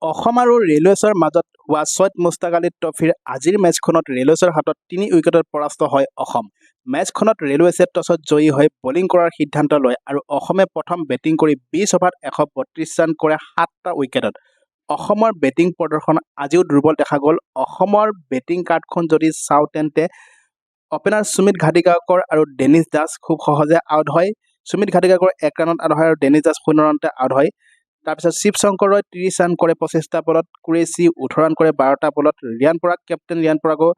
অসম আৰু ৰেলৱেছৰ মাজত হোৱা ছৈয়দ মুস্তাক আলী ট্ৰফীৰ আজিৰ মেচখনত ৰেলৱেছৰ হাতত ৩ উইকেটত পৰাস্ত হয় অসম। মেচখনত ৰেলৱেছে টছত জয়ী হৈ বলিং কৰাৰ সিদ্ধান্ত লয় আৰু অসমে প্ৰথম বেটিং কৰি ২০ অভাৰত ১৩২ ৰান কৰে ৭টা উইকেটত। অসমৰ বেটিং প্ৰদৰ্শন আজিও দুৰ্বল দেখা গ'ল। অসমৰ বেটিং কাৰ্ডখন যদি চাওঁ তেন্তে অপেনাৰ সুমিত ঘাটিকাকৰ আৰু ডেনিছ দাস খুব সহজে আউট হয়। সুমিত ঘাটিকাকৰ ১ ৰানত আউট হয় আৰু ডেনিছ দাস ০ ৰানতে আউট হয়। তাৰপিছত শিৱ শংকৰই ৩০ ৰান কৰে ২৫টা বলত, কুৰেশ্বি ১৮ ৰান কৰে ১২টা বলত, ৰিয়ান পৰাগ কেপ্টেইন ৰিয়ান পৰাগো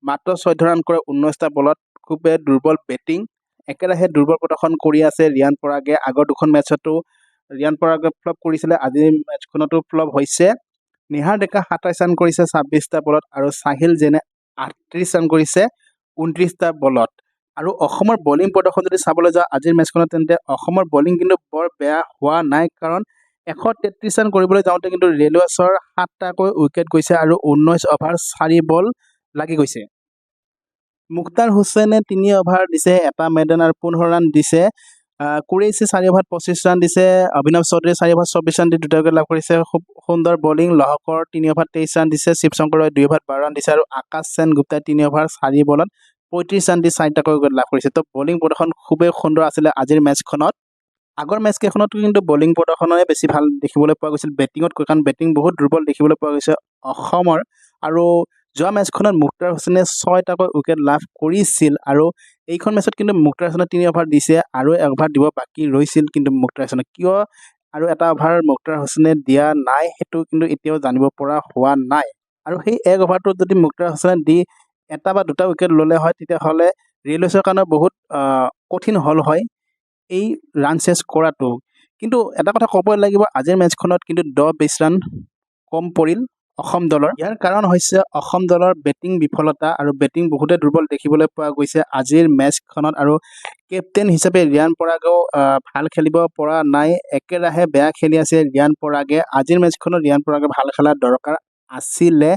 মাত্ৰ ১৪ ৰান কৰে ১৯টা বলত। খুবেই দুৰ্বল বেটিং, একেৰাহে দুৰ্বল প্ৰদৰ্শন কৰি আছে ৰিয়ান পৰাগে। আগৰ দুখন মেচতো ৰিয়ান পৰাগে ফ্লপ কৰিছিলে, আজিৰ মেচখনতো ফ্লপ হৈছে। নিহাৰ ডেকা ২৭ ৰান কৰিছে ২৬টা বলত আৰু চাহিল জেনে ৩৮ ৰান কৰিছে ২৯টা বলত। আৰু অসমৰ বলিং প্ৰদৰ্শন যদি চাবলৈ যাওঁ আজিৰ মেচখনত, তেন্তে অসমৰ বলিং কিন্তু বৰ বেয়া হোৱা নাই, কাৰণ ১৩৩ ৰান কৰিবলৈ যাওঁতে কিন্তু ৰেলৱেছৰ ৭টাকৈ উইকেট গৈছে আৰু ১৯ অভাৰ ৪ বল লাগি গৈছে। মুখতাৰ হুছেইনে ৩ অভাৰ দিছে, এটা মেডান আৰু ১৫ ৰান দিছে। কুৰেশ্বি ৪ অভাৰত ২৫ ৰান দিছে। অভিনৱ চৌধুৰীয়ে 4 অভাৰত ২৪ ৰান দি ২টা উইকেট লাভ কৰিছে। খুব সুন্দৰ বলিং। লহকৰ ৩ অভাৰত ২৩ ৰান দিছে। শিৱ শংকৰই 2 অভাৰত ১২ ৰান দিছে আৰু আকাশ সেন গুপ্তাই ৩ অভাৰ ৪ বলত ৩৫ ৰান দি ৪টাকৈ উইকেট লাভ কৰিছে। তো বলিং প্ৰদৰ্শন খুবেই সুন্দৰ আছিলে আজিৰ মেচখনত। আগৰ মেচ কেইখনতো কিন্তু বলিং প্ৰদৰ্শনৰে বেছি ভাল দেখিবলৈ পোৱা গৈছিল বেটিঙতকৈ, কাৰণ বেটিং বহুত দুৰ্বল দেখিবলৈ পোৱা গৈছে অসমৰ। আৰু যোৱা মেচখনত মুখতাৰ হুছেইনে 6টাকৈ উইকেট লাভ কৰিছিল আৰু এইখন মেচত কিন্তু মুখতাৰ হুছেইনে ৩ অভাৰ দিছে আৰু 1 অভাৰ দিব বাকী ৰৈছিল। কিন্তু মুখতাৰ হুছেইনে কিয় আৰু এটা অভাৰ মুখতাৰ হুছেইনে দিয়া নাই, সেইটো কিন্তু এতিয়াও জানিব পৰা হোৱা নাই। আৰু সেই 1 অভাৰটোত যদি মুখতাৰ হুছেইনে দি 1 বা 2টা উইকেট ল'লে হয়, তেতিয়াহ'লে ৰেলৱেছৰ কাৰণে বহুত কঠিন হ'ল হয় এই ৰান চেছ কৰাটো। কিন্তু এটা কথা ক'বই লাগিব, আজিৰ মেচখনত কিন্তু ১০-২০ ৰান কম পৰিল অসম দলৰ। ইয়াৰ কাৰণ হৈছে অসম দলৰ বেটিং বিফলতা আৰু বেটিং বহুতে দুৰ্বল দেখিবলৈ পোৱা গৈছে আজিৰ মেচখনত। আৰু কেপ্টেইন হিচাপে ৰিয়ান পৰাগেও ভাল খেলিব পৰা নাই, একেৰাহে বেয়া খেলি আছে ৰিয়ান পৰাগে। আজিৰ মেচখনত ৰিয়ান পৰাগে ভাল খেলাৰ দৰকাৰ আছিলে।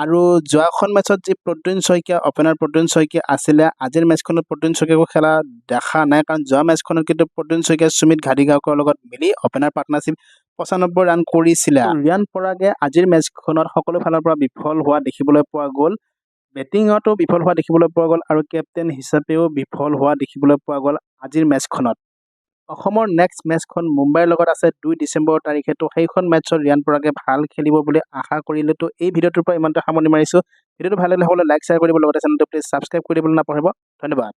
আৰু যোৱাখন মেচত যি প্ৰদ্যুৎ শইকীয়া অপেনাৰ প্ৰদ্যুৎ শইকীয়া আছিলে, আজিৰ মেচখনত প্ৰদ্যুৎ শইকীয়াকো খেলা দেখা নাই, কাৰণ যোৱা মেচখনত কিন্তু প্ৰদ্যুৎ শইকীয়া সুমিত ঘাটিকাকৰ লগত মিলি অপেনাৰ পাৰ্টনাৰশ্বিপ ৯৫ ৰান কৰিছিলে। ৰিয়ান পৰাগে আজিৰ মেচখনত সকলো ফালৰ পৰা বিফল হোৱা দেখিবলৈ পোৱা গ'ল। বেটিঙতো বিফল হোৱা দেখিবলৈ পোৱা গ'ল আৰু কেপ্টেইন হিচাপেও বিফল হোৱা দেখিবলৈ পোৱা গ'ল আজিৰ মেচখনত। অসমৰ নেক্সট মেচখন মুম্বাইৰ লগত আছে ২ ডিচেম্বৰ তাৰিখে। তো সেইখন মেচত ৰিয়ান পৰাগে ভাল খেলিব বুলি আশা কৰিলে। তো এই ভিডিঅ'টোৰ পৰা ইমানতে সামৰণি মাৰিছোঁ। ভিডিঅ'টো ভাল লাগিলে সকলোৱে লাইক শ্বেয়াৰ কৰিব, লগতে চেনেলটো প্লিজ ছাবস্ক্ৰাইব কৰি দিবলৈ নাপাহৰিব। ধন্যবাদ।